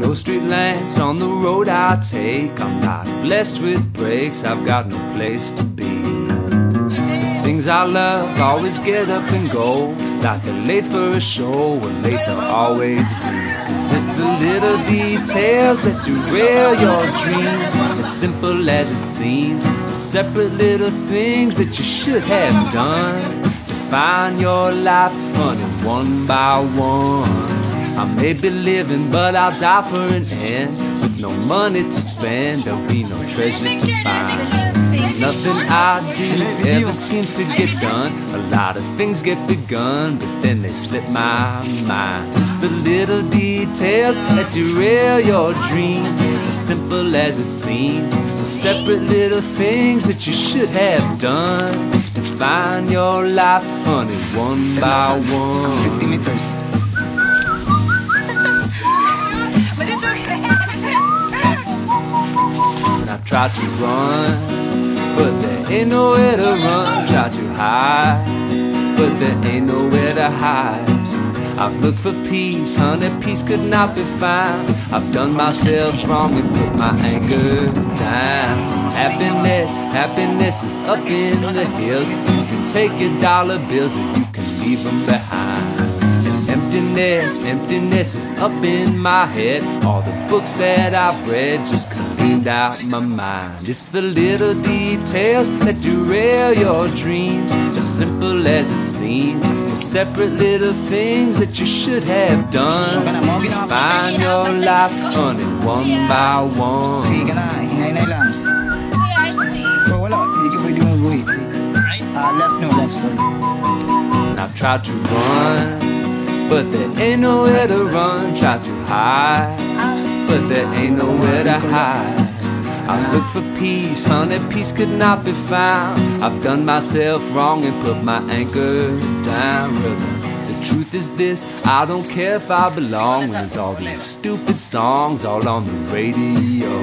No street lamps on the road I take. I'm not blessed with breaks, I've got no place to be. The things I love always get up and go. Like they're late for a show, or late they'll always be. Is this the little details that derail your dreams? As simple as it seems, the separate little things that you should have done. Define your life, honey, one by one. I may be living, but I'll die for an end. With no money to spend, there'll be no treasure to find. There's nothing I do ever seems to get done. A lot of things get begun, but then they slip my mind. It's the little details that derail your dreams. As simple as it seems, the separate little things that you should have done. Define your life, honey, one by one. 50 meters. I try to run, but there ain't nowhere to run. Try to hide, but there ain't nowhere to hide. I've looked for peace, honey, peace could not be found. I've done myself wrong and put my anger down. Happiness, happiness is up in the hills. You can take your dollar bills or you can leave them behind. And emptiness, emptiness is up in my head. All the books that I've read just cleaned out my mind. It's the little details that derail your dreams. As simple as it seems, the separate little things that you should have done. Find your life, honey, one by one. Sige ka na, hinay-hinay lang. Oh, wala, hindi ka pwede mag-uwi. Left no, left side. I've tried to run, but there ain't nowhere to run. Tried to hide, but there ain't nowhere to hide. I look for peace, honey, peace could not be found. I've done myself wrong and put my anchor down. The truth is this, I don't care if I belong when there's all these stupid songs all on the radio.